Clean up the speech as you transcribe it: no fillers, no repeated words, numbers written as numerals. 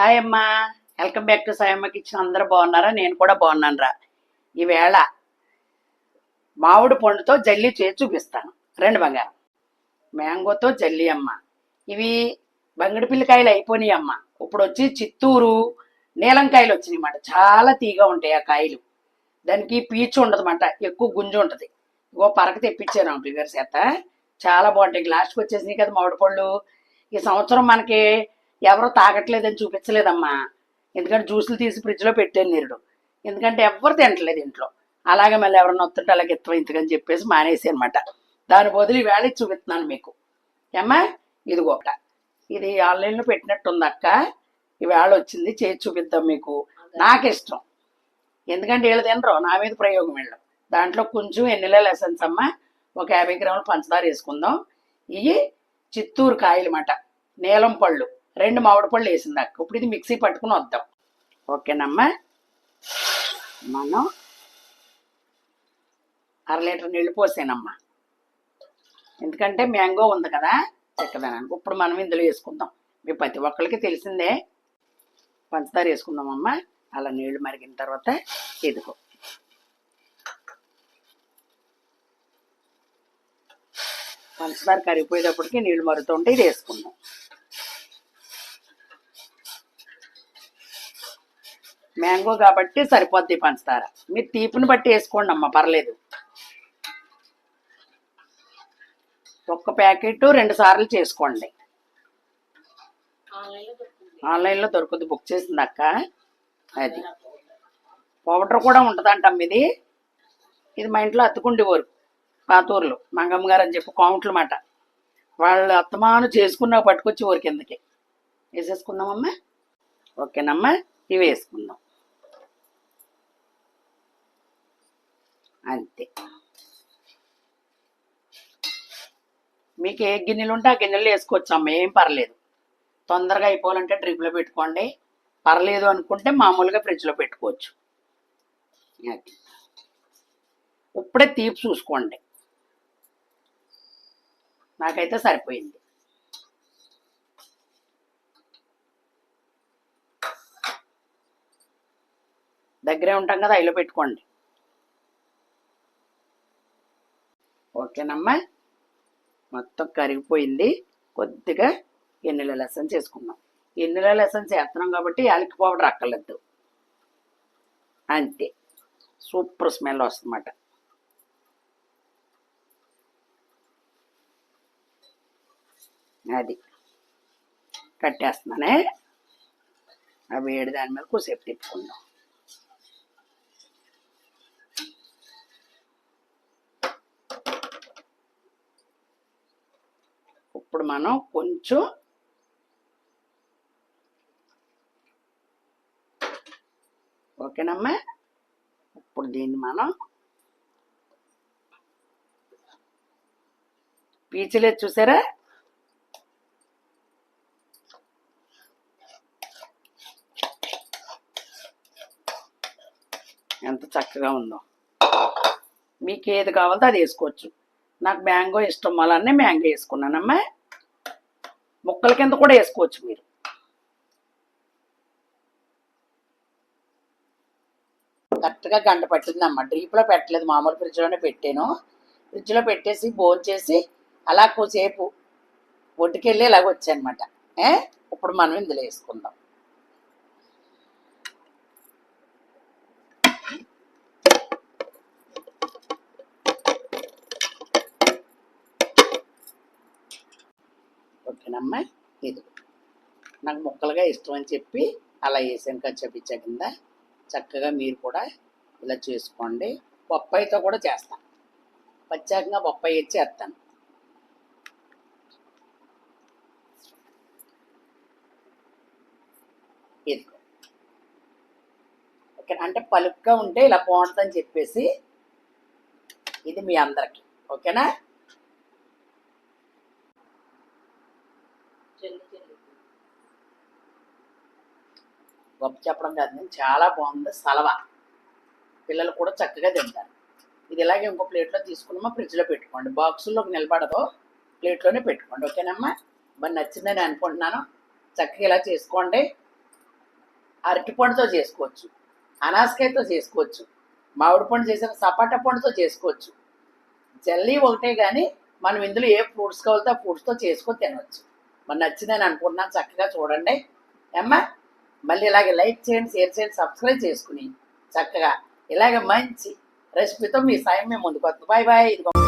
Hi అమ్మా, welcome back to Sayamma kitchen. అందరూ బాగున్నారా? నేను కూడా బాగున్నాను రా. ఈవేళ మామిడి పండుతో జల్లీ చేసి చూపిస్తాను. రెండు బంగారం మ్యాంగోతో జల్లీ అమ్మ. ఇవి బంగిడి పిల్లకాయలు అయిపోయినాయి అమ్మ. ఇప్పుడు వచ్చి చిత్తూరు నీలంకాయలు వచ్చినాయి అన్నమాట. చాలా తీగా ఉంటాయి ఆ కాయలు. దానికి పీచు ఉండదన్నమాట, ఎక్కువ గుంజు ఉంటుంది. ఇగో పరక తెప్పించాను అమ్మగారి చేత. చాలా బాగుంటాయి. గ్లాస్కి వచ్చేసినాయి కదా మామిడి పళ్ళు. ఈ సంవత్సరం మనకి ఎవరో తాగట్లేదని చూపించలేదమ్మా. ఎందుకంటే జ్యూసులు తీసి ఫ్రిడ్జ్లో పెట్టాను నీరుడు. ఎందుకంటే ఎవరు తినట్లేదు ఇంట్లో. అలాగే మళ్ళీ ఎవరన్నా వస్తుంటే అలాగే ఇంతకని చెప్పేసి మానేసి అనమాట. దాని బదులు ఈవేళ ఇది చూపిస్తున్నాను మీకు. ఏమ్మా, ఇదిగో ఒకట. ఇది ఆన్లైన్లో పెట్టినట్టుంది అక్క. ఈవేళ వచ్చింది, చేసి చూపిద్దాం మీకు. నాకు ఇష్టం, ఎందుకంటే వీళ్ళు తినరు, నా మీద ప్రయోగం వీళ్ళు. దాంట్లో కొంచెం ఎన్నెల ఎసెన్స్ అమ్మ. ఒక 50 గ్రాముల పంచదార వేసుకుందాం. ఇవి చిత్తూరు కాయలు అన్నమాట, నీలం పళ్ళు. 2 మామిడి పళ్ళు వేసింది అక్క. ఇప్పుడు ఇది మిక్సీ పట్టుకుని వద్దాం. ఓకేనమ్మా. మనం 1/2 లీటర్ నీళ్ళు పోసానమ్మా. ఎందుకంటే మ్యాంగో ఉంది కదా చెక్కదనానికి. ఇప్పుడు మనం ఇందులో వేసుకుందాం. మీ ప్రతి ఒక్కరికి తెలిసిందే. పంచదార వేసుకుందామమ్మా. అలా నీళ్లు మరిగిన తర్వాత ఇదిగో పంచదార కరిగిపోయేటప్పటికి నీళ్లు మరుగుతుంటే ఇది వేసుకుందాం. మ్యాంగో కాబట్టి సరిపోద్ది పంచదార. మీరు తీపిని బట్టి వేసుకోండి అమ్మ, పర్లేదు. ఒక్క ప్యాకెట్ 2 సార్లు చేసుకోండి. ఆన్లైన్లో దొరుకుద్ది, బుక్ చేసింది అక్క. అది పౌడర్ కూడా ఉంటుందంటమ్మ. ఇది మా ఇంట్లో అత్తుకుండేవారు పాతూరులో, మంగమ్మ గారు అని చెప్పి కౌంట్లు మాట. వాళ్ళు అత్తమాను చేసుకున్నా పట్టుకొచ్చి ఊరి కిందకి వేసేసుకుందామమ్మా. ఓకేనమ్మా, ఇవి వేసుకుందాం అంతే. మీకు ఏ గిన్నెలు ఉంటే ఆ గిన్నెలు వేసుకోవచ్చు అమ్మ, ఏం పర్లేదు. తొందరగా అయిపోవాలంటే డ్రిప్లో పెట్టుకోండి, పర్లేదు అనుకుంటే మామూలుగా ఫ్రిడ్జ్లో పెట్టుకోవచ్చు. ఇప్పుడే తీపి చూసుకోండి. నాకైతే సరిపోయింది. దగ్గరే ఉంటాం కదా, అయిలో పెట్టుకోండి. ఓకేనమ్మా, మొత్తం కరిగిపోయింది. కొద్దిగా ఎన్నెల లెసన్ చేసుకున్నాం. ఎన్నెల లెసన్ చేస్తున్నాం కాబట్టి యాలకి పౌడర్ అక్కర్లేదు. అంతే, సూపర్ స్మెల్ వస్తుందన్నమాట. అది కట్టేస్తున్నానే. ఆ వేడి దాని మీద కూసేపు తిప్పుకుందాం. ఇప్పుడు మనం కొంచెం ఓకేనమ్మా. ఇప్పుడు దీన్ని మనం పీచులేదు చూసారా, ఎంత చక్కగా ఉందో. మీకు ఏది కావాలో అది వేసుకోవచ్చు. నాకు మ్యాంగో ఇష్టం వల్లనే మ్యాంగో వేసుకున్నానమ్మా. ముక్కల కింద కూడా వేసుకోవచ్చు మీరు. కరెక్ట్గా గంట పట్టిందమ్మా. డ్రీప్లో పెట్టలేదు, మామూలు ఫ్రిడ్జ్లోనే పెట్టాను. ఫ్రిడ్జ్లో పెట్టేసి భోంచేసి అలా కొద్దిసేపు ఒడ్డుకెళ్ళి ఇలాగ వచ్చాయన్నమాట. ఇప్పుడు మనం ఇందులో వేసుకుందాం. ఓకేనమ్మా. ఇది నాకు ముక్కలుగా ఇష్టం అని చెప్పి అలా వేసాను కచ్చపిచ్చ కింద. చక్కగా మీరు కూడా ఇలా చేసుకోండి. బొప్పాయితో కూడా చేస్తాను, ప్రత్యేకంగా బొప్పాయి వేసి వేస్తాను. ఇది ఓకే అంటే పలుగ్గా ఉంటే ఇలా బాగుంటుందని చెప్పేసి ఇది మీ అందరికి. ఓకేనా? గొప్ప చెప్పడం కాదు, నేను చాలా బాగుంది. సలవా పిల్లలు కూడా చక్కగా తింటారు. ఇది ఇలాగే ఇంకో ప్లేట్లో తీసుకున్నామా, ఫ్రిడ్జ్లో పెట్టుకోండి. బాక్సుల్లోకి నిలబడదో, ప్లేట్లోనే పెట్టుకోండి. ఓకేనమ్మా. మరి నచ్చిందని అనుకుంటున్నాను. చక్కగా ఇలా చేసుకోండి. అరటిపండుతో చేసుకోవచ్చు, అనాసకాయతో చేసుకోవచ్చు, మామిడి పండు చేసిన సపోటా పండుతో చేసుకోవచ్చు. జల్లీ ఒకటే కానీ మనం ఇందులో ఏ ఫ్రూట్స్ కావాలితే ఆ ఫ్రూట్స్తో చేసుకొని తినవచ్చు. మరి నచ్చిందని అనుకుంటున్నాను. చక్కగా చూడండి అమ్మా. మళ్ళీ ఇలాగే లైక్ చేయండి, షేర్ చేయండి, సబ్స్క్రైబ్ చేసుకుని చక్కగా ఇలాగే మంచి రెసిపీతో మీ సాయం మేము ముందుకు వస్తుంది. Bye bye. ఇదిగో